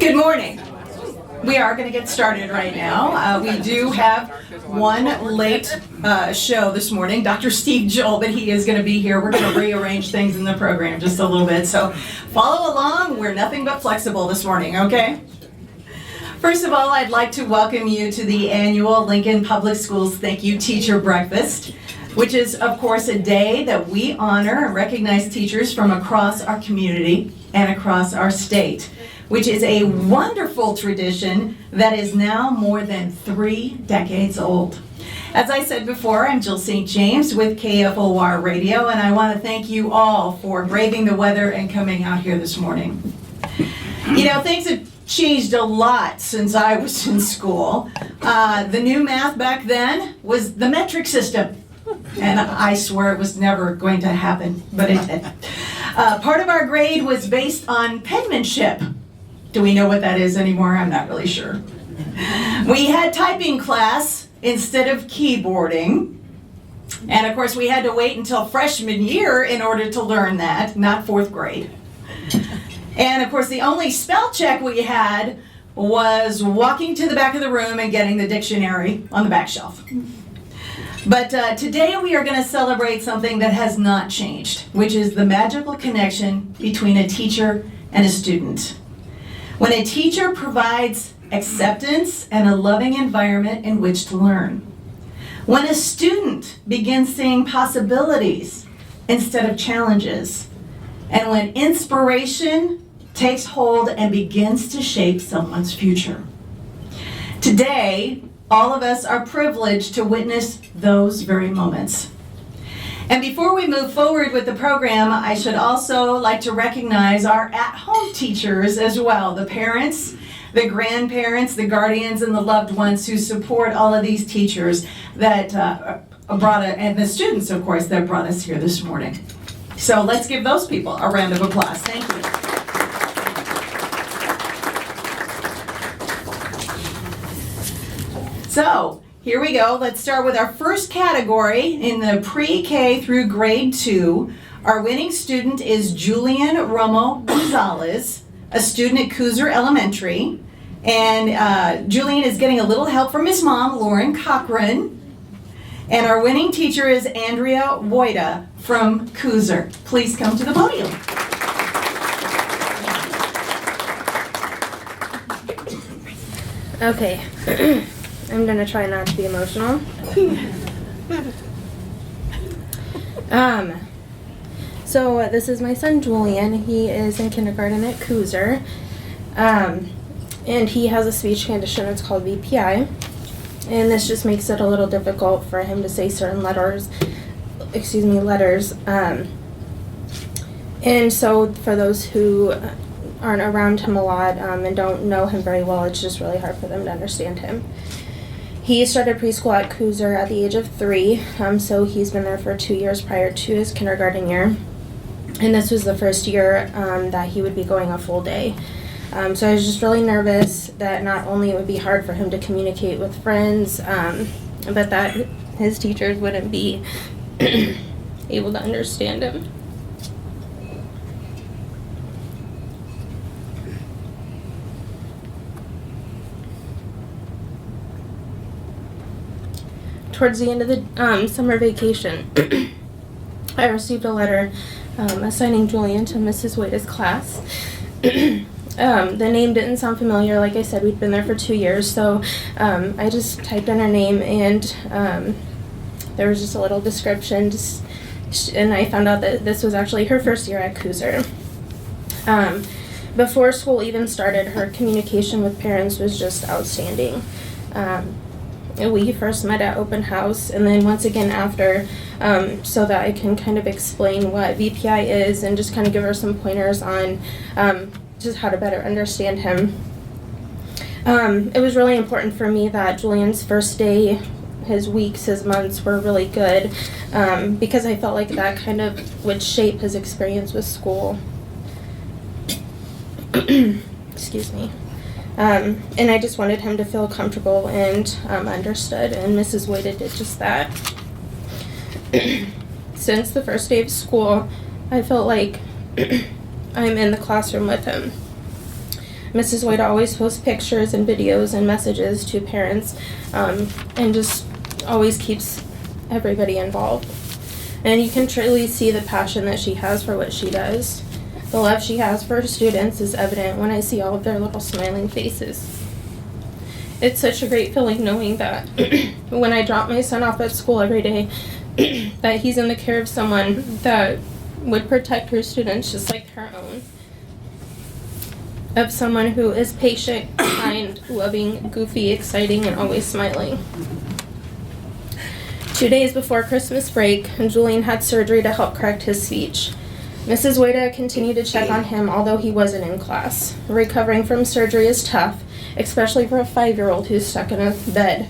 Good morning. We are going to get started right now. We do have one late show this morning, Dr. Steve Joel, but he is going to be here. We're going to rearrange things in the program just a little bit, so follow along. We're nothing but flexible this morning, okay? First of all, I'd like to welcome you to the annual Lincoln Public Schools Thank You Teacher Breakfast, which is, of course, a day that we honor and recognize teachers from across our community and across our state, which is a wonderful tradition that is now more than 3 decades old. As I said before, I'm Jill St. James with KFOR Radio, and I want to thank you all for braving the weather and coming out here this morning. You know, things have changed a lot since I was in school. The new math back then was the metric system, and I swear it was never going to happen, but it did. Part of our grade was based on penmanship. Do we know what that is anymore? I'm not really sure. We had typing class instead of keyboarding. And of course we had to wait until freshman year in order to learn that, not 4th grade. And of course the only spell check we had was walking to the back of the room and getting the dictionary on the back shelf. But today we are going to celebrate something that has not changed, which is the magical connection between a teacher and a student. When a teacher provides acceptance and a loving environment in which to learn. When a student begins seeing possibilities instead of challenges. And when inspiration takes hold and begins to shape someone's future. Today, all of us are privileged to witness those very moments. And before we move forward with the program, I should also like to recognize our at-home teachers as well, the parents, the grandparents, the guardians, and the loved ones who support all of these teachers that and the students, of course, that brought us here this morning. So let's give those people a round of applause. Thank you. So, here we go. Let's start with our first category in the pre-K through grade 2. Our winning student is Julian Romo Gonzalez, a student at Cooser Elementary. And Julian is getting a little help from his mom, Lauren Cochran. And our winning teacher is Andrea Voida from Cooser. Please come to the podium. Okay. I'm going to try not to be emotional. So this is my son Julian. He is in kindergarten at Cooser. And he has a speech condition. It's called VPI. And this just makes it a little difficult for him to say certain letters. And so for those who aren't around him a lot and don't know him very well, it's just really hard for them to understand him. He started preschool at Cooser at the age of 3, so he's been there for 2 years prior to his kindergarten year. And this was the first year that he would be going a full day. So I was just really nervous that not only it would be hard for him to communicate with friends, but that his teachers wouldn't be able to understand him. Towards the end of the summer vacation, I received a letter assigning Julian to Mrs. Waida's class. The name didn't sound familiar. Like I said, we'd been there for 2 years, so I just typed in her name, and there was just a little description, and I found out that this was actually her first year at Cooser. Before school even started, her communication with parents was just outstanding. We first met at open house, and then once again after, so that I can kind of explain what VPI is and just kind of give her some pointers on just how to better understand him. It was really important for me that Julian's first day, his weeks, his months were really good, because I felt like that kind of would shape his experience with school. Excuse me. And I just wanted him to feel comfortable and understood, and Mrs. Waida did just that. Since the first day of school, I felt like I'm in the classroom with him. Mrs. White always posts pictures and videos and messages to parents, and just always keeps everybody involved. And you can truly see the passion that she has for what she does. The love she has for her students is evident when I see all of their little smiling faces. It's such a great feeling knowing that when I drop my son off at school every day, that he's in the care of someone that would protect her students just like her own. Of someone who is patient, kind, loving, goofy, exciting, and always smiling. 2 days before Christmas break, Julian had surgery to help correct his speech. Mrs. Wada continued to check on him although he wasn't in class. Recovering from surgery is tough, especially for a 5-year-old who's stuck in a bed.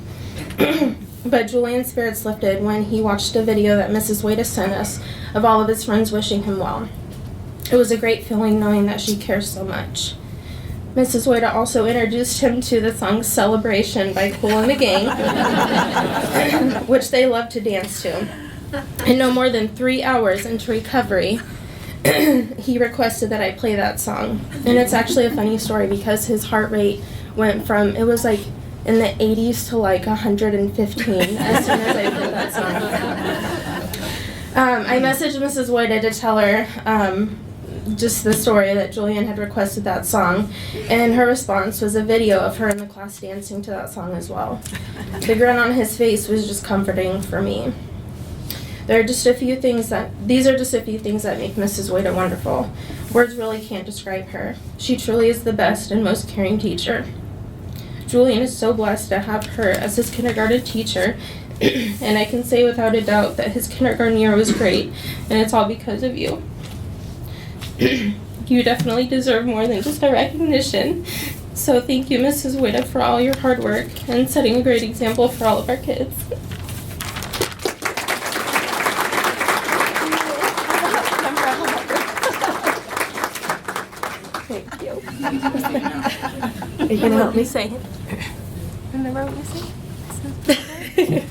But Julian's spirits lifted when he watched a video that Mrs. Wada sent us of all of his friends wishing him well. It was a great feeling knowing that she cares so much. Mrs. Wada also introduced him to the song Celebration by Kool and the Gang, which they love to dance to. And no more than 3 hours into recovery, he requested that I play that song. And it's actually a funny story because his heart rate went from, it was like in the 80s to like 115 as soon as I played that song. I messaged Mrs. Wada to tell her just the story that Julian had requested that song, and her response was a video of her in the class dancing to that song as well. The grin on his face was just comforting for me. These are just a few things that make Mrs. Wada wonderful. Words really can't describe her. She truly is the best and most caring teacher. Julian is so blessed to have her as his kindergarten teacher, and I can say without a doubt that his kindergarten year was great, and it's all because of you. You definitely deserve more than just a recognition. So thank you, Mrs. Wada, for all your hard work and setting a great example for all of our kids. Thank you. Are you gonna help me? Say it. Remember what you said?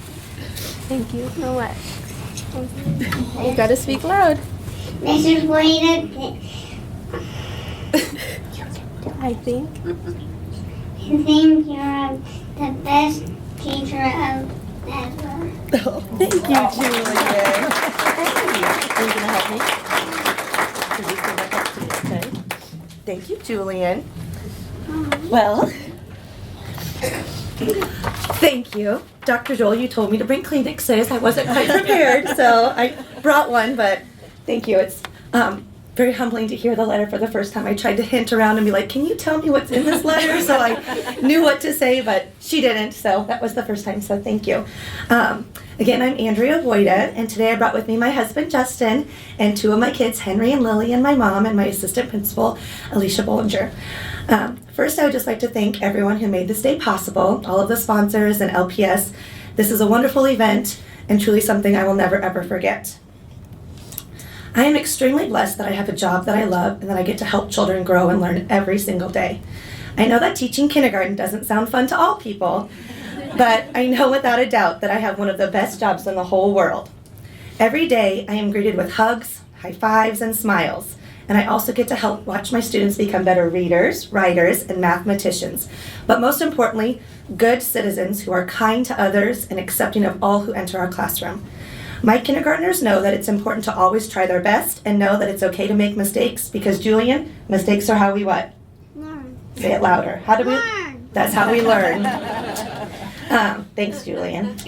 Thank you for what? You gotta speak loud. Mrs. Wada, I think. I think you're the best teacher ever. Thank you, Julian. Are you gonna help me? Could you stand up to me, okay? Thank you, Julian. Well, thank you. Dr. Joel, you told me to bring Kleenexes. I wasn't quite prepared, so I brought one, but thank you. It's very humbling to hear the letter for the first time. I tried to hint around and be like, can you tell me what's in this letter? So I knew what to say, but she didn't, so that was the first time, so thank you. Again, I'm Andrea Wada, and today I brought with me my husband, Justin, and 2 of my kids, Henry and Lily, and my mom, and my assistant principal, Alicia Bollinger. First, I would just like to thank everyone who made this day possible, all of the sponsors and LPS. This is a wonderful event, and truly something I will never, ever forget. I am extremely blessed that I have a job that I love and that I get to help children grow and learn every single day. I know that teaching kindergarten doesn't sound fun to all people, but I know without a doubt that I have one of the best jobs in the whole world. Every day I am greeted with hugs, high fives, and smiles, and I also get to help watch my students become better readers, writers, and mathematicians, but most importantly, good citizens who are kind to others and accepting of all who enter our classroom. My kindergartners know that it's important to always try their best and know that it's okay to make mistakes because, Julian, mistakes are how we what? Learn. Say it louder. How do we? Learn. That's how we learn. Thanks, Julian.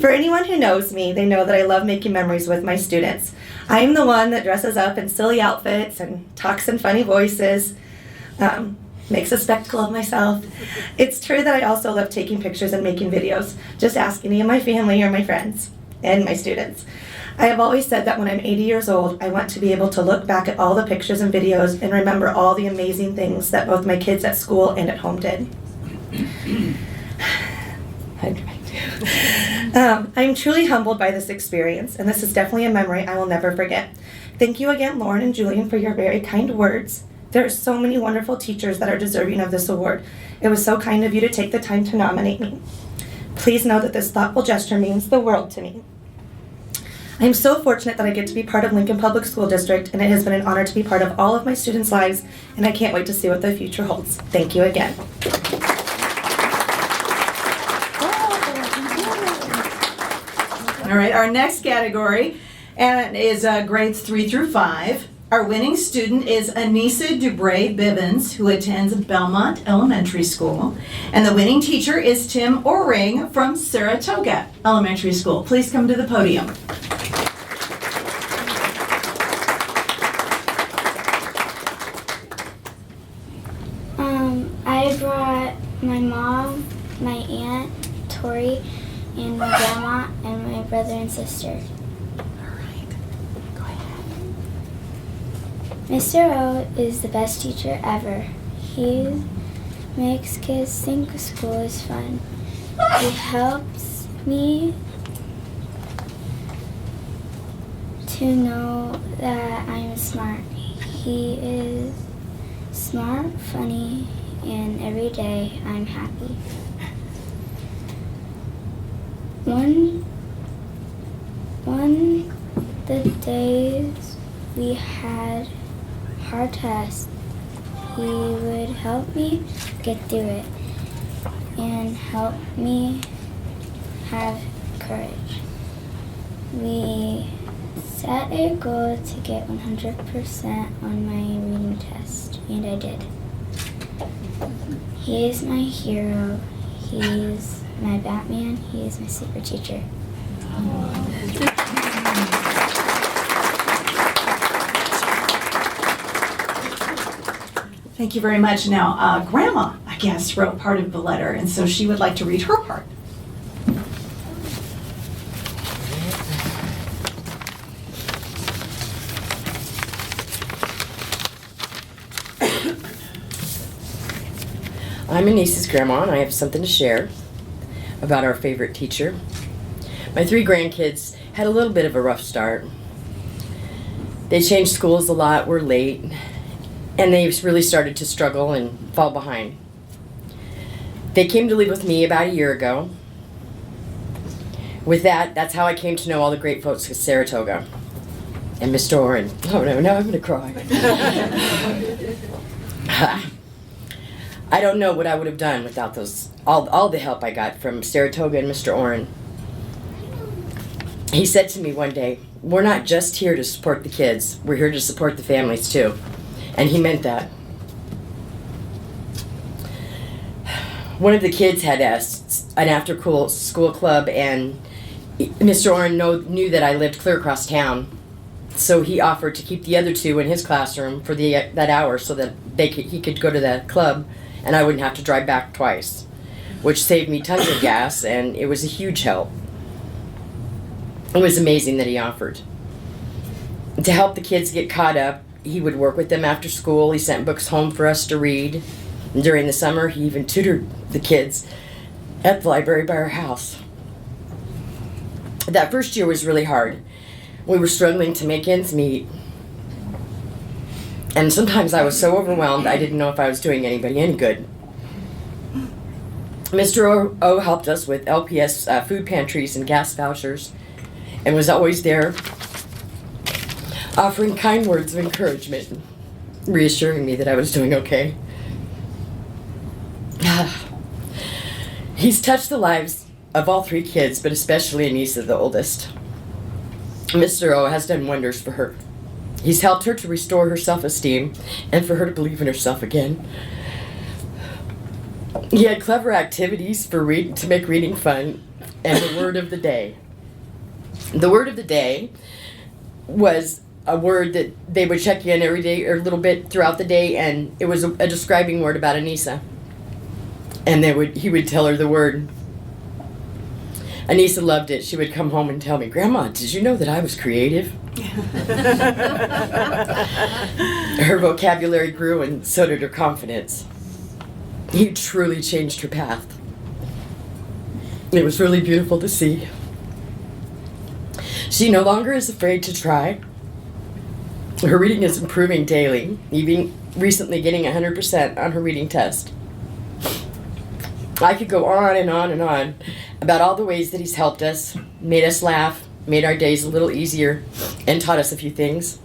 For anyone who knows me, they know that I love making memories with my students. I am the one that dresses up in silly outfits and talks in funny voices, makes a spectacle of myself. It's true that I also love taking pictures and making videos. Just ask any of my family or my friends and my students. I have always said that when I'm 80 years old, I want to be able to look back at all the pictures and videos and remember all the amazing things that both my kids at school and at home did. I'm truly humbled by this experience, and this is definitely a memory I will never forget. Thank you again, Lauren and Julian, for your very kind words. There are so many wonderful teachers that are deserving of this award. It was so kind of you to take the time to nominate me. Please know that this thoughtful gesture means the world to me. I'm so fortunate that I get to be part of Lincoln Public School District, and it has been an honor to be part of all of my students' lives, and I can't wait to see what the future holds. Thank you again. All right, our next category is grades 3 through 5. Our winning student is Anissa Dubray Bivens, who attends Belmont Elementary School. And the winning teacher is Tim Oring from Saratoga Elementary School. Please come to the podium. I brought my mom, my aunt, Tori, and my grandma, and my brother and sister. Mr. O is the best teacher ever. He makes kids think school is fun. He helps me to know that I'm smart. He is smart, funny, and every day I'm happy. One the days we had hard tests, he would help me get through it and help me have courage. We set a goal to get 100% on my reading test, and I did. He is my hero. He is my Batman. He is my super teacher. Thank you very much. Now, Grandma, I guess, wrote part of the letter, and so she would like to read her part. I'm Anissa's grandma, and I have something to share about our favorite teacher. My 3 grandkids had a little bit of a rough start. They changed schools a lot, were late, and they really started to struggle and fall behind. They came to live with me about a year ago. With that's how I came to know all the great folks at Saratoga. And Mr. Oren. Oh no, now I'm gonna cry. I don't know what I would have done without all the help I got from Saratoga and Mr. Oren. He said to me one day, "We're not just here to support the kids, we're here to support the families too." And he meant that. One of the kids had an after-school club, and Mr. Oren knew that I lived clear across town. So he offered to keep the other 2 in his classroom for that hour so that he could go to the club and I wouldn't have to drive back twice, which saved me tons of gas, and it was a huge help. It was amazing that he offered. To help the kids get caught up, he would work with them after school. He sent books home for us to read. And during the summer, he even tutored the kids at the library by our house. That first year was really hard. We were struggling to make ends meet. And sometimes I was so overwhelmed I didn't know if I was doing anybody any good. Mr. O helped us with LPS food pantries and gas vouchers and was always there offering kind words of encouragement, reassuring me that I was doing okay. He's touched the lives of all 3 kids, but especially Anissa, the oldest. Mr. O has done wonders for her. He's helped her to restore her self-esteem and for her to believe in herself again. He had clever activities to make reading fun, and the word of the day. The word of the day was a word that they would check in every day or a little bit throughout the day, and it was a describing word about Anissa. And he would tell her the word. Anissa loved it. She would come home and tell me, "Grandma, did you know that I was creative?" Her vocabulary grew, and so did her confidence. He truly changed her path. It was really beautiful to see. She no longer is afraid to try. Her reading is improving daily, even recently getting 100% on her reading test. I could go on and on and on about all the ways that he's helped us, made us laugh, made our days a little easier, and taught us a few things.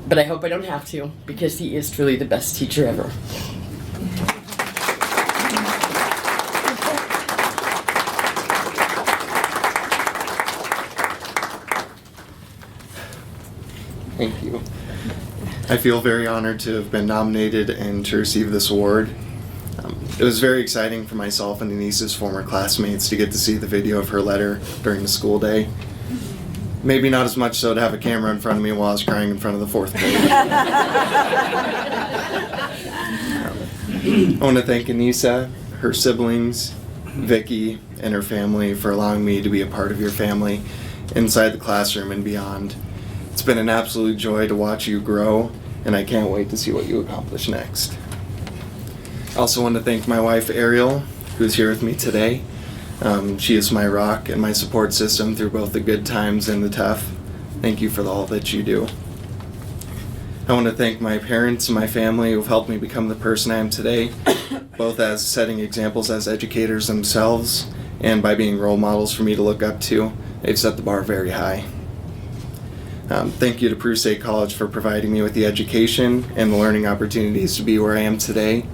But I hope I don't have to, because he is truly the best teacher ever. Thank you. I feel very honored to have been nominated and to receive this award. It was very exciting for myself and Denise's former classmates to get to see the video of her letter during the school day. Maybe not as much so to have a camera in front of me while I was crying in front of the fourth grade. I want to thank Anissa, her siblings, Vicky, and her family for allowing me to be a part of your family inside the classroom and beyond. It's been an absolute joy to watch you grow, and I can't wait to see what you accomplish next. I also want to thank my wife, Ariel, who's here with me today. She is my rock and my support system through both the good times and the tough. Thank you for all that you do. I want to thank my parents and my family who have helped me become the person I am today, both as setting examples as educators themselves and by being role models for me to look up to. They've set the bar very high. Thank you to Peru State College for providing me with the education and the learning opportunities to be where I am today.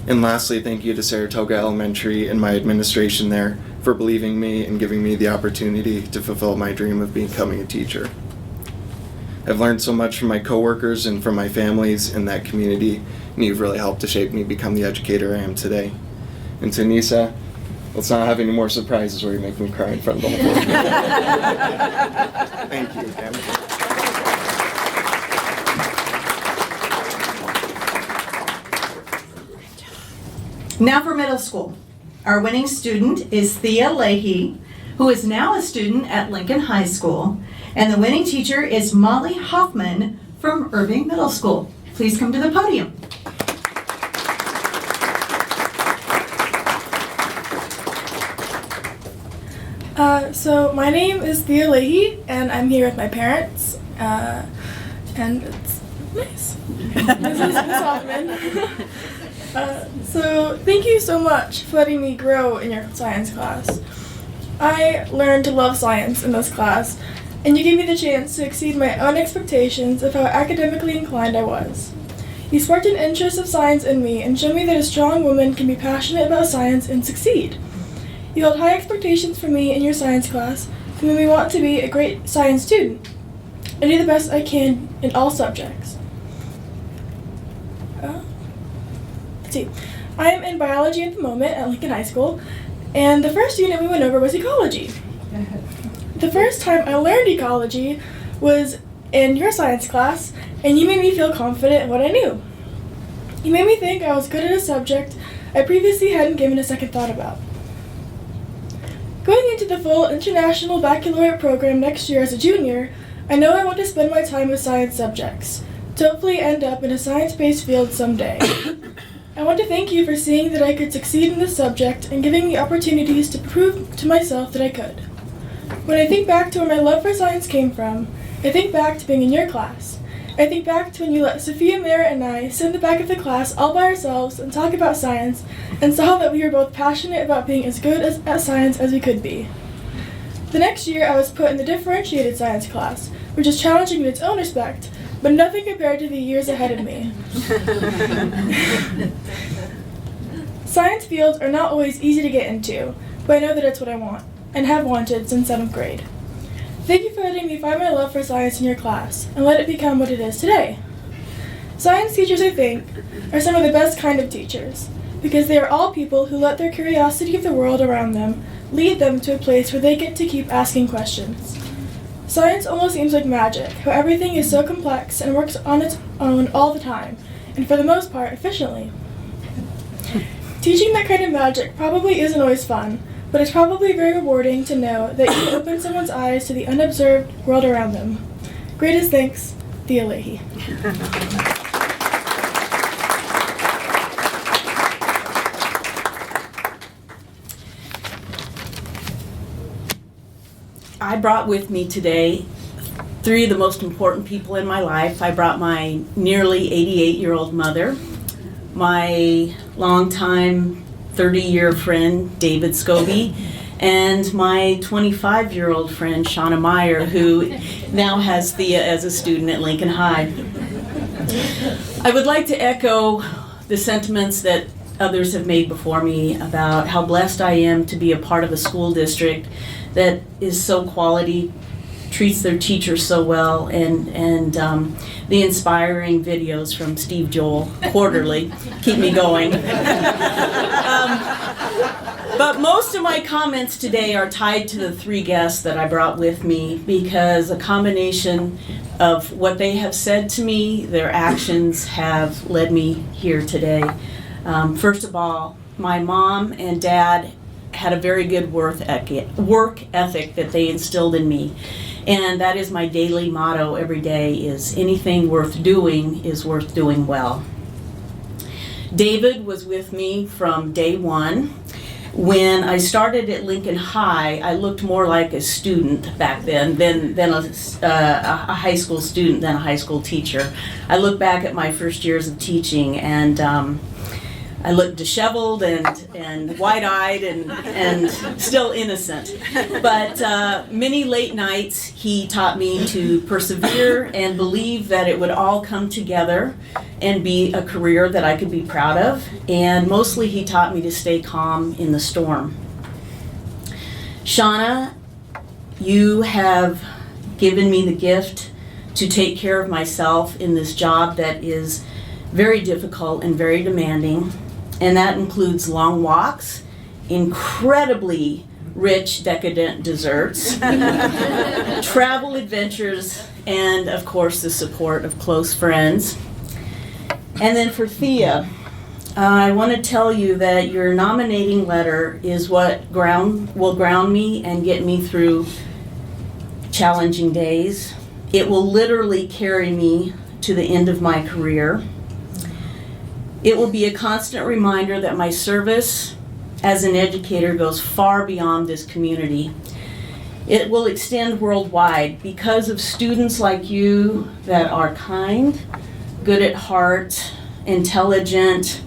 And lastly, thank you to Saratoga Elementary and my administration there for believing me and giving me the opportunity to fulfill my dream of becoming a teacher. I've learned so much from my coworkers and from my families in that community, and you've really helped to shape me become the educator I am today. And to Anissa, let's not have any more surprises where you make me cry in front of the whole world. Thank you, Pam. Now for middle school. Our winning student is Thea Leahy, who is now a student at Lincoln High School, and the winning teacher is Molly Hoffman from Irving Middle School. Please come to the podium. So my name is Thea Leahy, and I'm here with my parents, and it's nice. This is Miss Hoffman. So thank you so much for letting me grow in your science class. I learned to love science in this class, and you gave me the chance to exceed my own expectations of how academically inclined I was. You sparked an interest of science in me and showed me that a strong woman can be passionate about science and succeed. You held high expectations for me in your science class and made me want to be a great science student and do the best I can in all subjects. Let's see. I am in biology at the moment at Lincoln High School, and the first unit we went over was ecology. The first time I learned ecology was in your science class, and you made me feel confident in what I knew. You made me think I was good at a subject I previously hadn't given a second thought about. Going into the full International Baccalaureate program next year as a junior, I know I want to spend my time with science subjects, to hopefully end up in a science-based field someday. I want to thank you for seeing that I could succeed in this subject and giving me opportunities to prove to myself that I could. When I think back to where my love for science came from, I think back to being in your class. I think back to when you let Sophia, Mara, and I sit in the back of the class all by ourselves and talk about science, and saw that we were both passionate about being as good at science as we could be. The next year, I was put in the differentiated science class, which is challenging in its own respect, but nothing compared to the years ahead of me. Science fields are not always easy to get into, but I know that it's what I want, and have wanted since 7th grade. Thank you for letting me find my love for science in your class, and let it become what it is today. Science teachers, I think, are some of the best kind of teachers, because they are all people who let their curiosity of the world around them lead them to a place where they get to keep asking questions. Science almost seems like magic, how everything is so complex and works on its own all the time, and for the most part, efficiently. Teaching that kind of magic probably isn't always fun, but it's probably very rewarding to know that you can open someone's eyes to the unobserved world around them. Greatest thanks, Thea Leahy. I brought with me today 3 of the most important people in my life. I brought my nearly 88-year-old mother, my longtime 30-year friend, David Scobie, and my 25-year-old friend, Shauna Meyer, who now has Thea as a student at Lincoln High. I would like to echo the sentiments that others have made before me about how blessed I am to be a part of a school district that is so quality, treats their teachers so well, and the inspiring videos from Steve Joel quarterly keep me going. But most of my comments today are tied to the three guests that I brought with me, because a combination of what they have said to me, their actions have led me here today. First of all, my mom and dad had a very good work ethic that they instilled in me. And that is my daily motto every day, is anything worth doing is worth doing well. David was with me from day one. When I started at Lincoln High, I looked more like a student back then than a high school student, than a high school teacher. I look back at my first years of teaching, and I looked disheveled and wide-eyed and still innocent. But many late nights, he taught me to persevere and believe that it would all come together and be a career that I could be proud of. And mostly he taught me to stay calm in the storm. Shauna, you have given me the gift to take care of myself in this job that is very difficult and very demanding. And that includes long walks, incredibly rich, decadent desserts, travel adventures, and of course the support of close friends. And then for Thea, I want to tell you that your nominating letter is what will ground me and get me through challenging days. It will literally carry me to the end of my career. It will be a constant reminder that my service as an educator goes far beyond this community. It will extend worldwide because of students like you that are kind, good at heart, intelligent,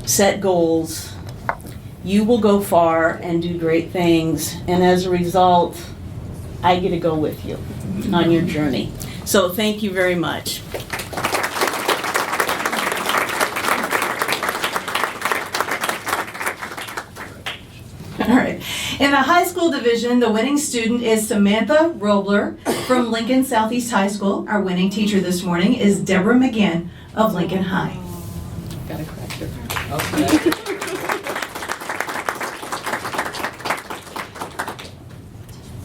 set goals. You will go far and do great things, and as a result, I get to go with you on your journey. So thank you very much. All right. In the high school division, the winning student is Samantha Robler from Lincoln Southeast High School. Our winning teacher this morning is Deborah McGinn of Lincoln High. Got a corrector.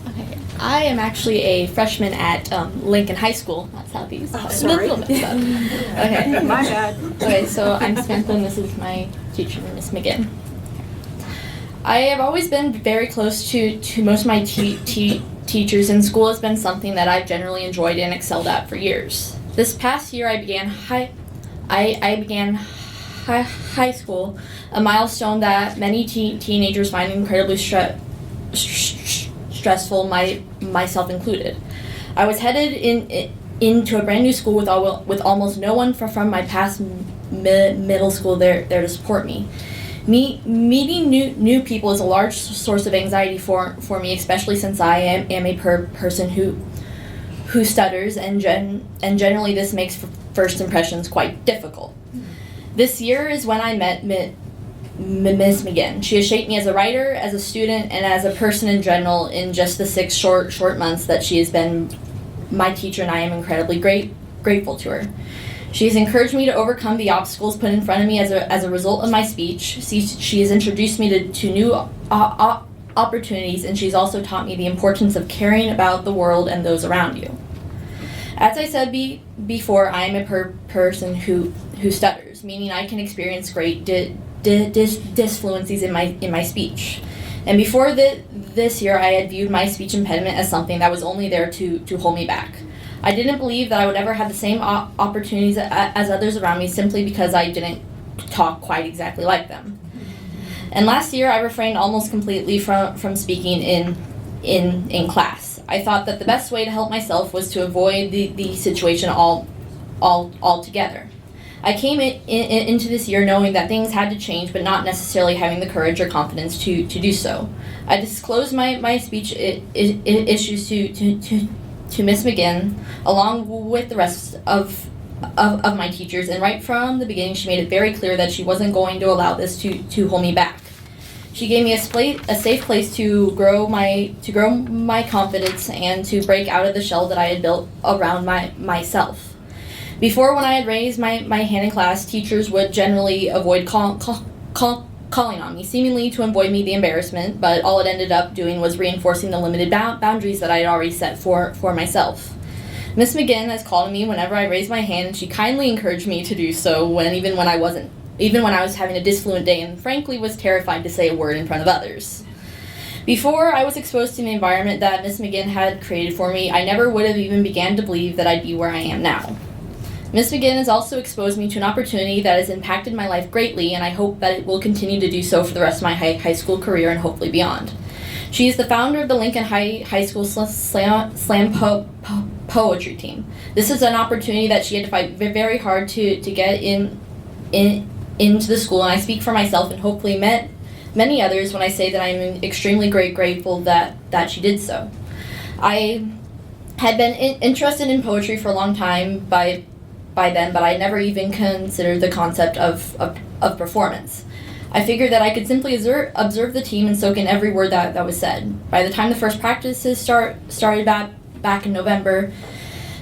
Okay. I am actually a freshman at Lincoln High School, not Southeast. Oh, sorry. Okay. My bad. Okay, so I'm Samantha and this is my teacher, Miss McGinn. I have always been very close to most of my teachers, and school has been something that I've generally enjoyed and excelled at for years. This past year I began high school, a milestone that many teenagers find incredibly stressful, myself included. I was headed into a brand new school with almost no one from my past middle school there to support me. Meeting new people is a large source of anxiety for me, especially since I am a person who stutters, and generally this makes first impressions quite difficult. This year is when I met Miss McGinn. She has shaped me as a writer, as a student, and as a person in general in just the 6 short months that she has been my teacher, and I am incredibly grateful to her. She has encouraged me to overcome the obstacles put in front of me as a result of my speech. She has introduced me to new opportunities, and she's also taught me the importance of caring about the world and those around you. As I said before, I am a person who stutters, meaning I can experience great disfluencies in my speech. And before this year, I had viewed my speech impediment as something that was only there to hold me back. I didn't believe that I would ever have the same opportunities as others around me simply because I didn't talk quite exactly like them. And last year, I refrained almost completely from speaking in class. I thought that the best way to help myself was to avoid the situation altogether. I came into this year knowing that things had to change, but not necessarily having the courage or confidence to do so. I disclosed my speech issues to Miss McGinn, along with the rest of my teachers, and right from the beginning she made it very clear that she wasn't going to allow this to hold me back. She gave me a safe place to grow my confidence and to break out of the shell that I had built around myself. Before, when I had raised my hand in class, teachers would generally avoid calling on me, seemingly to avoid me the embarrassment, but all it ended up doing was reinforcing the limited boundaries that I had already set for myself. Miss McGinn has called on me whenever I raised my hand, and she kindly encouraged me to do so even when I was having a disfluent day and frankly was terrified to say a word in front of others. Before I was exposed to the environment that Miss McGinn had created for me, I never would have even began to believe that I'd be where I am now. Miss McGinn has also exposed me to an opportunity that has impacted my life greatly, and I hope that it will continue to do so for the rest of my high school career and hopefully beyond. She is the founder of the Lincoln High School Slam Poetry Team. This is an opportunity that she had to fight very hard to get into the school, and I speak for myself and hopefully many others when I say that I'm extremely grateful that she did so. I had been interested in poetry for a long time by then, but I never even considered the concept of performance. I figured that I could simply observe the team and soak in every word that was said. By the time the first practices started back in November,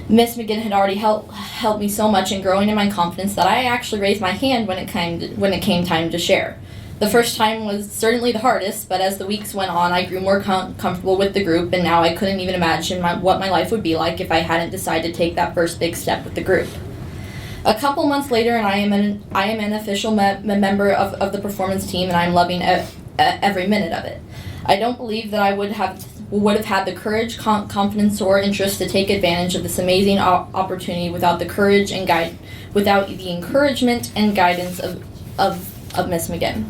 Miss McGinn had already helped me so much in growing in my confidence that I actually raised my hand when it came time to share. The first time was certainly the hardest, but as the weeks went on, I grew more comfortable with the group, and now I couldn't even imagine what my life would be like if I hadn't decided to take that first big step with the group. A couple months later, and I am an official member of the performance team, and I'm loving every minute of it. I don't believe that I would have had the courage, confidence, or interest to take advantage of this amazing opportunity without the encouragement and guidance of Miss McGinn.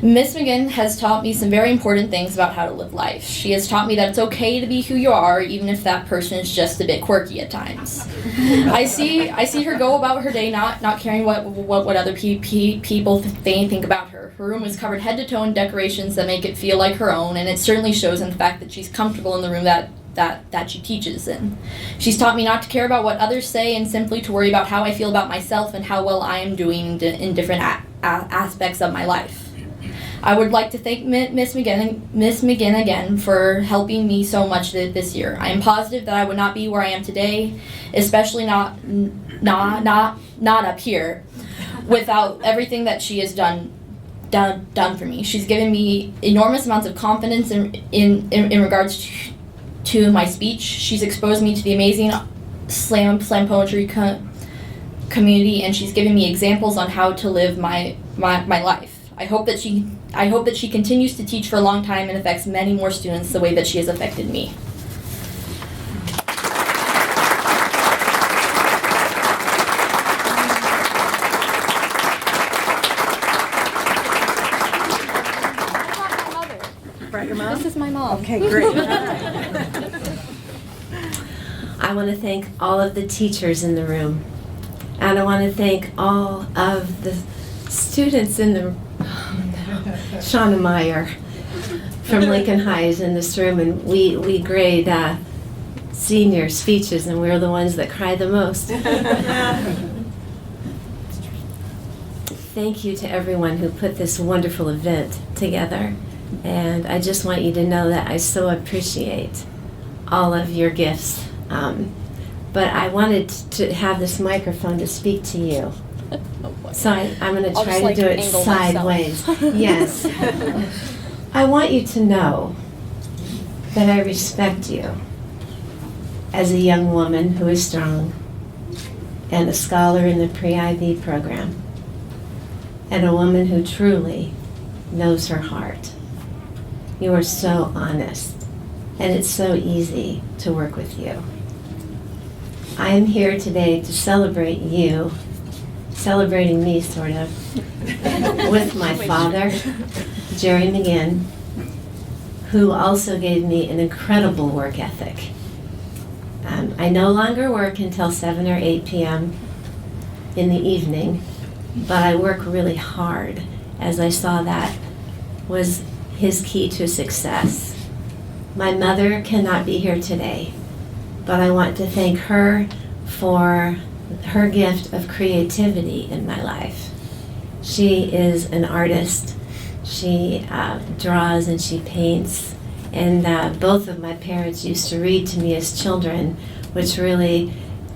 Miss McGinn has taught me some very important things about how to live life. She has taught me that it's okay to be who you are, even if that person is just a bit quirky at times. I see her go about her day not caring what other people think about her. Her room is covered head to toe in decorations that make it feel like her own, and it certainly shows in the fact that she's comfortable in the room that she teaches in. She's taught me not to care about what others say and simply to worry about how I feel about myself and how well I am doing in different aspects of my life. I would like to thank Miss McGinn again for helping me so much this year. I am positive that I would not be where I am today, especially not up here, without everything that she has done for me. She's given me enormous amounts of confidence in regards to my speech. She's exposed me to the amazing slam poetry community, and she's given me examples on how to live my life. I hope that she continues to teach for a long time and affects many more students the way that she has affected me. Brought your mom? This is my mom. Okay, great. I want to thank all of the teachers in the room. And I want to thank all of the students in the Shauna Meyer from Lincoln High is in this room, and we grade senior speeches, and we're the ones that cry the most. Thank you to everyone who put this wonderful event together, and I just want you to know that I so appreciate all of your gifts. But I wanted to have this microphone to speak to you. So I'm going to try to do it sideways. Yes. I want you to know that I respect you as a young woman who is strong and a scholar in the pre-IB program and a woman who truly knows her heart. You are so honest, and it's so easy to work with you. I am here today to celebrate you, celebrating me sort of, with my father, Jerry McGinn, who also gave me an incredible work ethic. I no longer work until 7 or 8 p.m. in the evening, but I work really hard, as I saw that was his key to success. My mother cannot be here today, but I want to thank her for her gift of creativity in my life. She is an artist. She draws and she paints. And both of my parents used to read to me as children, which really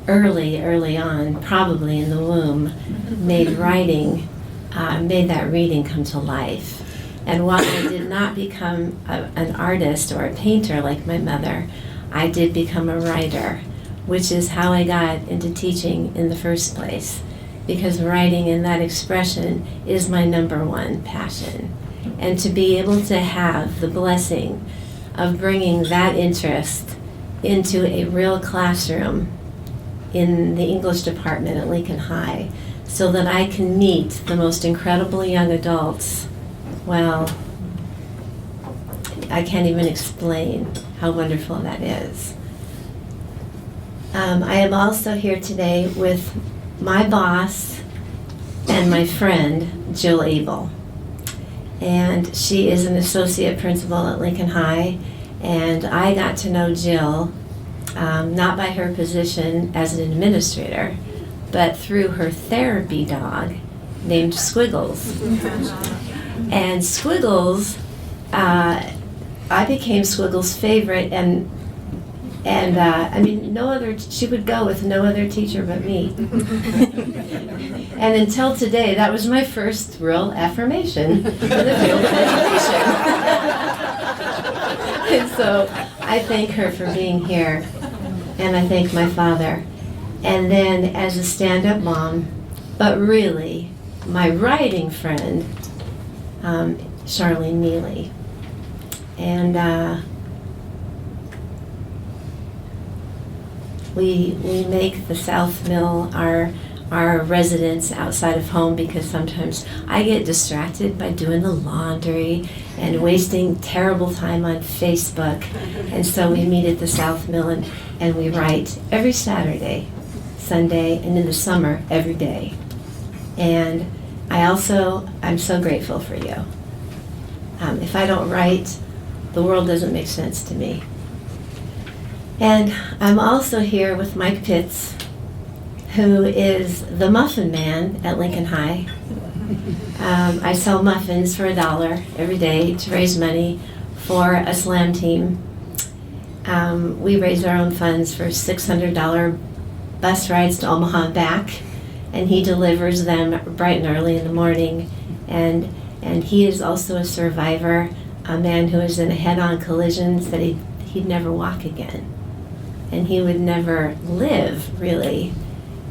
early on, probably in the womb, made that reading come to life. And while I did not become an artist or a painter like my mother, I did become a writer, which is how I got into teaching in the first place, because writing and that expression is my number one passion. And to be able to have the blessing of bringing that interest into a real classroom in the English department at Lincoln High, so that I can meet the most incredible young adults, well, I can't even explain how wonderful that is. I am also here today with my boss and my friend, Jill Abel. And she is an associate principal at Lincoln High, and I got to know Jill not by her position as an administrator, but through her therapy dog named Squiggles. And Squiggles, I became Squiggles' favorite, and I mean, she would go with no other teacher but me. And until today, that was my first real affirmation in the field of education. And so I thank her for being here, and I thank my father. And then as a stand-up mom, but really my writing friend, Charlene Neely. And we make the South Mill our residence outside of home, because sometimes I get distracted by doing the laundry and wasting terrible time on Facebook. And so we meet at the South Mill and we write every Saturday, Sunday, and in the summer, every day. And I'm so grateful for you. If I don't write, the world doesn't make sense to me. And I'm also here with Mike Pitts, who is the muffin man at Lincoln High. I sell muffins for $1 every day to raise money for a slam team. We raise our own funds for $600 bus rides to Omaha and back, and he delivers them bright and early in the morning. And he is also a survivor, a man who was in a head-on collision, said he'd never walk again. And he would never live, really.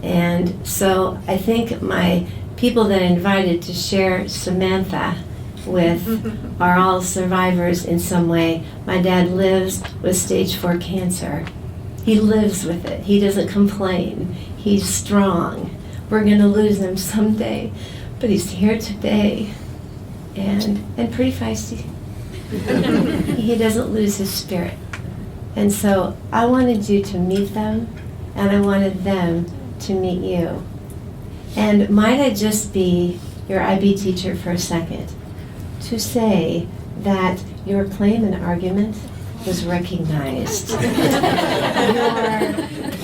And so I think my people that I invited to share Samantha with are all survivors in some way. My dad lives with stage 4 cancer. He lives with it. He doesn't complain. He's strong. We're going to lose him someday, but he's here today and pretty feisty. He doesn't lose his spirit. And so I wanted you to meet them, and I wanted them to meet you. And might I just be your IB teacher for a second to say that your claim and argument was recognized. Your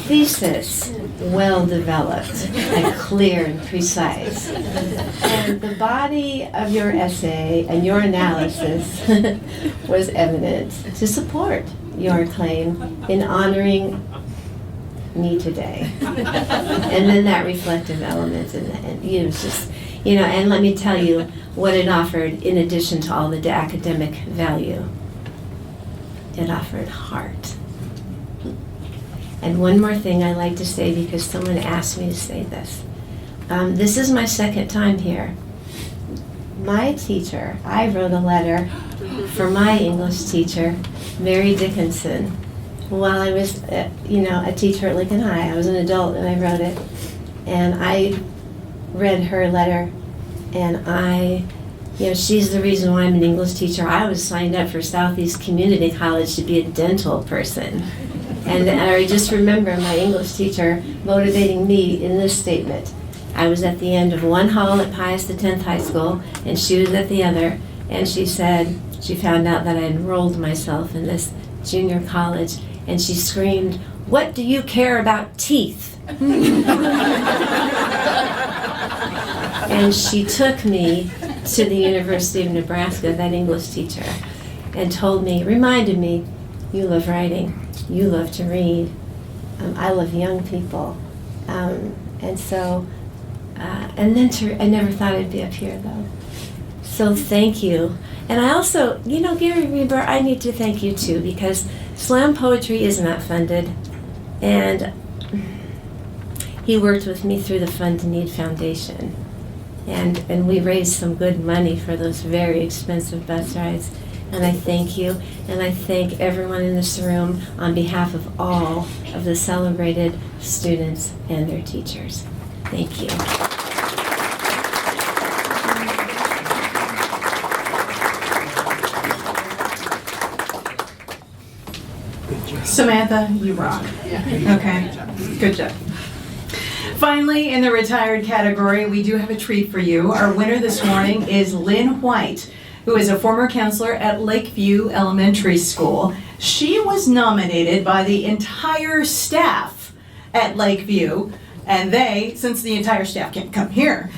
thesis, well developed and clear and precise. And the body of your essay and your analysis was evident to support your claim in honoring me today. And then that reflective element and it was just, and let me tell you what it offered in addition to all the academic value. It offered heart. And one more thing I like to say, because someone asked me to say this. This is my second time here. My teacher, I wrote a letter for my English teacher, Mary Dickinson, while I was, a teacher at Lincoln High. I was an adult and I wrote it. And I read her letter, and she's the reason why I'm an English teacher. I was signed up for Southeast Community College to be a dental person. And I just remember my English teacher motivating me in this statement. I was at the end of one hall at Pius X High School, and she was at the other, and she said she found out that I enrolled myself in this junior college, and she screamed, "What do you care about teeth?" And she took me to the University of Nebraska, that English teacher, and reminded me, "You love writing, you love to read, I love young people." I never thought I'd be up here though. So thank you. And I also, Gary Reber, I need to thank you too, because slam poetry is not funded. And he worked with me through the Fund to Need Foundation. And we raised some good money for those very expensive bus rides. And I thank you, and I thank everyone in this room on behalf of all of the celebrated students and their teachers. Thank you. Samantha, you rock. Okay, good job. Finally, in the retired category, we do have a treat for you. Our winner this morning is Lynn White, who is a former counselor at Lakeview Elementary School. She was nominated by the entire staff at Lakeview, and they, since the entire staff can't come here,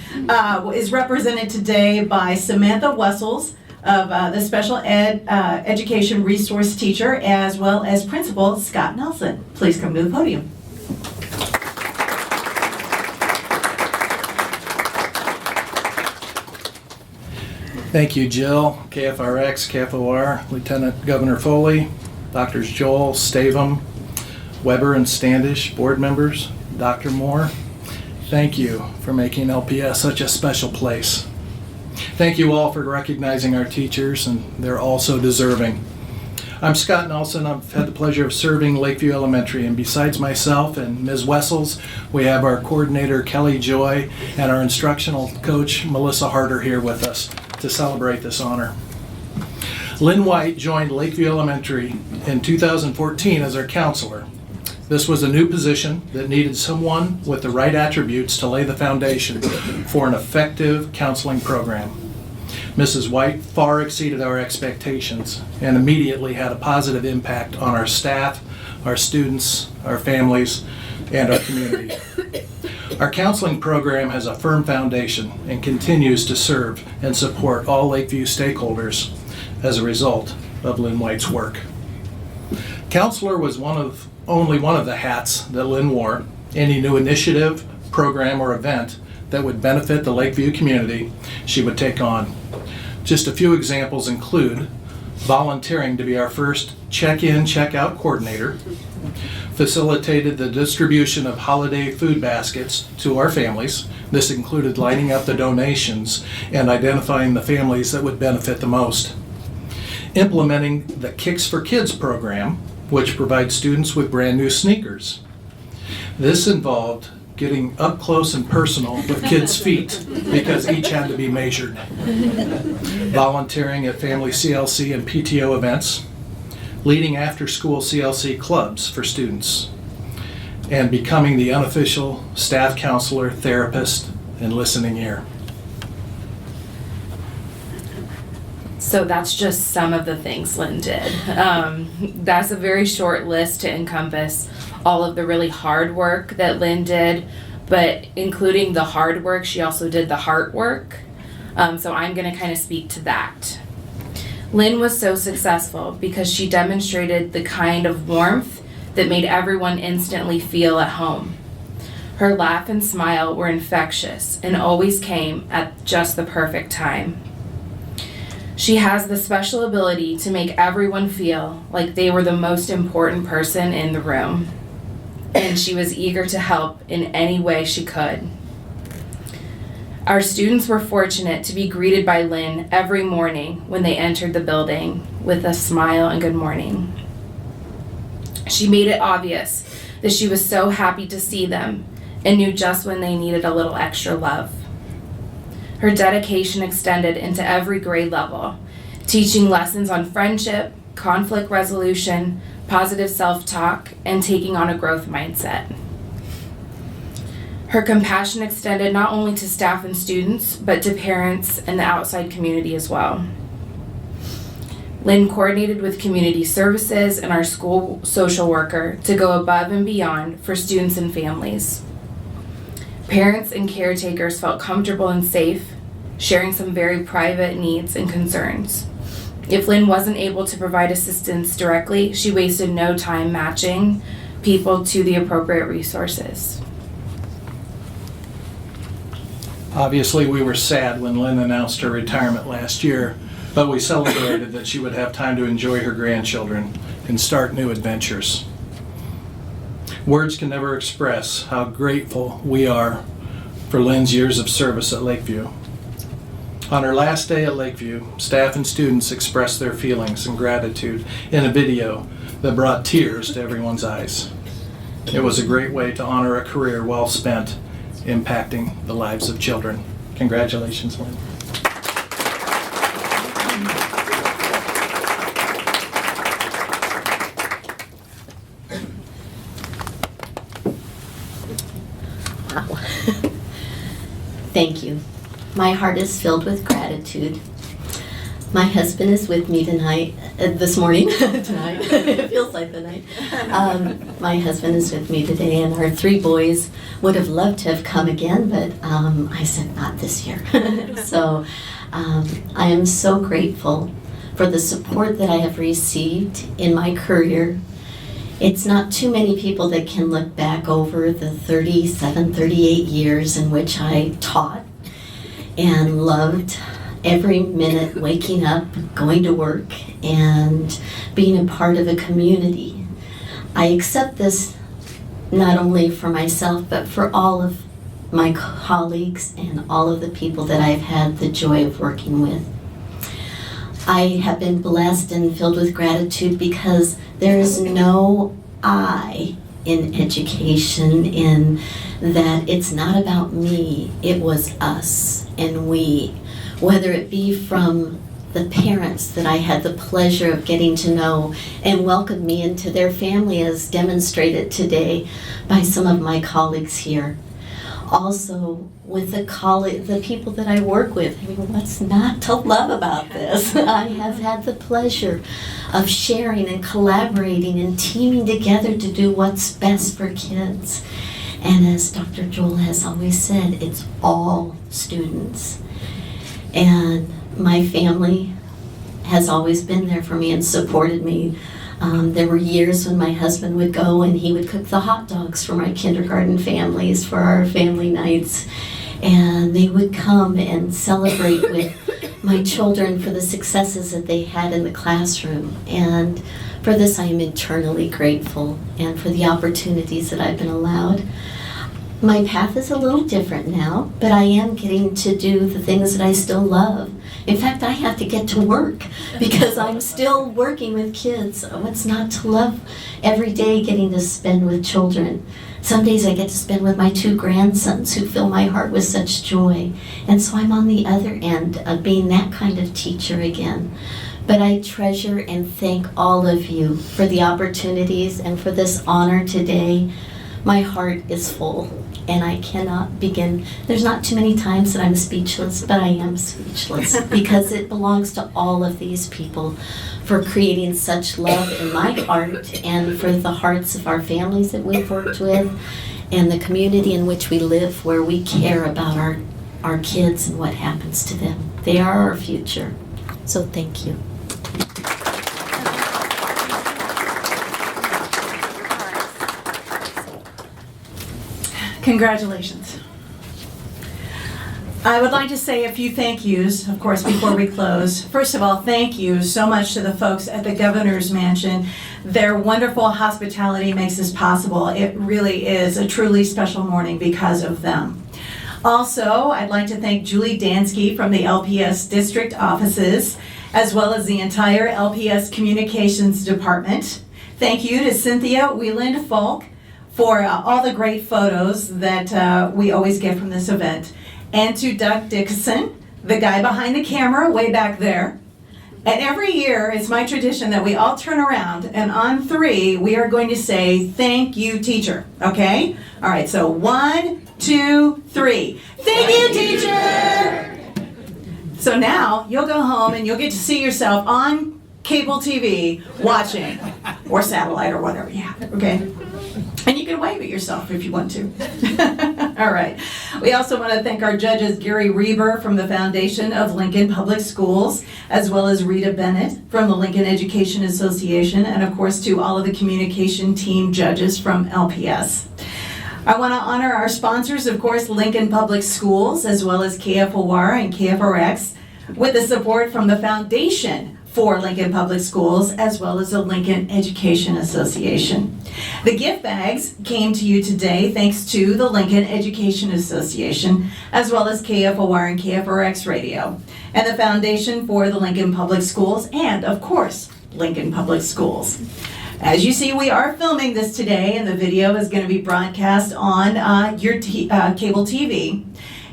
is represented today by Samantha Wessels of the special education resource teacher, as well as Principal Scott Nelson. Please come to the podium. Thank you, Jill, KFRX, KFOR, Lieutenant Governor Foley, Drs. Joel, Stavum, Weber, and Standish, board members, Dr. Moore. Thank you for making LPS such a special place. Thank you all for recognizing our teachers, and they're all so deserving. I'm Scott Nelson. I've had the pleasure of serving Lakeview Elementary, and besides myself and Ms. Wessels, we have our coordinator, Kelly Joy, and our instructional coach, Melissa Harder, here with us to celebrate this honor. Lynn White joined Lakeview Elementary in 2014 as our counselor. This was a new position that needed someone with the right attributes to lay the foundation for an effective counseling program. Mrs. White far exceeded our expectations and immediately had a positive impact on our staff, our students, our families, and our community. Our counseling program has a firm foundation and continues to serve and support all Lakeview stakeholders as a result of Lynn White's work. Counselor was only one of the hats that Lynn wore. Any new initiative, program, or event that would benefit the Lakeview community, she would take on. Just a few examples include volunteering to be our first check-in, check-out coordinator, facilitated the distribution of holiday food baskets to our families. This included lining up the donations and identifying the families that would benefit the most. Implementing the Kicks for Kids program, which provides students with brand new sneakers. This involved getting up close and personal with kids' feet because each had to be measured. Volunteering at family CLC and PTO events, leading after-school CLC clubs for students, and becoming the unofficial staff counselor, therapist, and listening ear. So that's just some of the things Lynn did. That's a very short list to encompass all of the really hard work that Lynn did, but including the hard work, she also did the heart work. So I'm gonna kind of speak to that. Lynn was so successful because she demonstrated the kind of warmth that made everyone instantly feel at home. Her laugh and smile were infectious and always came at just the perfect time. She has the special ability to make everyone feel like they were the most important person in the room, and she was eager to help in any way she could. Our students were fortunate to be greeted by Lynn every morning when they entered the building with a smile and good morning. She made it obvious that she was so happy to see them and knew just when they needed a little extra love. Her dedication extended into every grade level, teaching lessons on friendship, conflict resolution, positive self-talk, and taking on a growth mindset. Her compassion extended not only to staff and students, but to parents and the outside community as well. Lynn coordinated with community services and our school social worker to go above and beyond for students and families. Parents and caretakers felt comfortable and safe, sharing some very private needs and concerns. If Lynn wasn't able to provide assistance directly, she wasted no time matching people to the appropriate resources. Obviously, we were sad when Lynn announced her retirement last year, but we celebrated that she would have time to enjoy her grandchildren and start new adventures. Words can never express how grateful we are for Lynn's years of service at Lakeview. On her last day at Lakeview, staff and students expressed their feelings and gratitude in a video that brought tears to everyone's eyes. It was a great way to honor a career well spent impacting the lives of children. Congratulations, Lynn. Wow. Thank you. My heart is filled with gratitude. My husband is with me tonight, this morning, tonight. It feels like the night. My husband is with me today, and our 3 boys would have loved to have come again, but I said not this year. So I am so grateful for the support that I have received in my career. It's not too many people that can look back over the 37, 38 years in which I taught and loved every minute waking up, going to work, and being a part of a community. I accept this not only for myself, but for all of my colleagues and all of the people that I've had the joy of working with. I have been blessed and filled with gratitude because there is no I in education, in that it's not about me, it was us and we. Whether it be from the parents that I had the pleasure of getting to know and welcome me into their family as demonstrated today by some of my colleagues here. Also with the people that I work with. I mean, what's not to love about this? I have had the pleasure of sharing and collaborating and teaming together to do what's best for kids. And as Dr. Joel has always said, it's all students. And my family has always been there for me and supported me. There were years when my husband would go and he would cook the hot dogs for my kindergarten families for our family nights. And they would come and celebrate with my children for the successes that they had in the classroom. And for this I am eternally grateful, and for the opportunities that I've been allowed. My path is a little different now, but I am getting to do the things that I still love. In fact, I have to get to work because I'm still working with kids. What's not to love every day getting to spend with children? Some days I get to spend with my 2 grandsons who fill my heart with such joy. And so I'm on the other end of being that kind of teacher again. But I treasure and thank all of you for the opportunities and for this honor today. My heart is full. And I cannot begin. There's not too many times that I'm speechless, but I am speechless because it belongs to all of these people for creating such love in my heart and for the hearts of our families that we've worked with and the community in which we live, where we care about our kids and what happens to them. They are our future. So thank you. Congratulations. I would like to say a few thank yous, of course, before we close. First of all, thank you so much to the folks at the Governor's Mansion. Their wonderful hospitality makes this possible. It really is a truly special morning because of them. Also, I'd like to thank Julie Dansky from the LPS district offices, as well as the entire LPS Communications Department. Thank you to Cynthia Wieland-Falk for all the great photos that we always get from this event. And to Doug Dickinson, the guy behind the camera way back there. And every year, it's my tradition that we all turn around, and on 3, we are going to say, thank you, teacher, okay? All right, so 1, 2, 3. Thank you, teacher! So now you'll go home and you'll get to see yourself on cable TV watching, or satellite, or whatever you have, okay? And you can wave at yourself if you want to. All right. We also want to thank our judges, Gary Reber from the Foundation of Lincoln Public Schools, as well as Rita Bennett from the Lincoln Education Association, and of course to all of the communication team judges from LPS. I want to honor our sponsors, of course, Lincoln Public Schools, as well as KFOR and KFRX, with the support from the Foundation for Lincoln Public Schools, as well as the Lincoln Education Association. The gift bags came to you today thanks to the Lincoln Education Association, as well as KFOR and KFRX Radio, and the Foundation for the Lincoln Public Schools, and of course, Lincoln Public Schools. As you see, we are filming this today, and the video is going to be broadcast on your cable TV.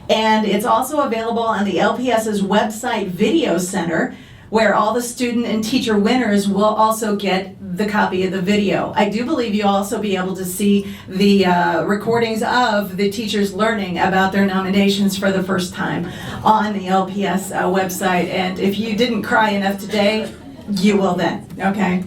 And it's also available on the LPS's website video center, where all the student and teacher winners will also get the copy of the video. I do believe you'll also be able to see the recordings of the teachers learning about their nominations for the first time on the LPS website. And if you didn't cry enough today, you will then, okay?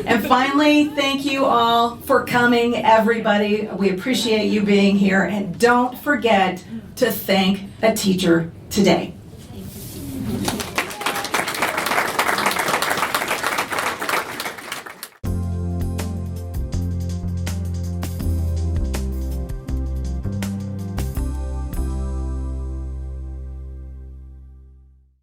And finally, thank you all for coming, everybody. We appreciate you being here. And don't forget to thank a teacher today.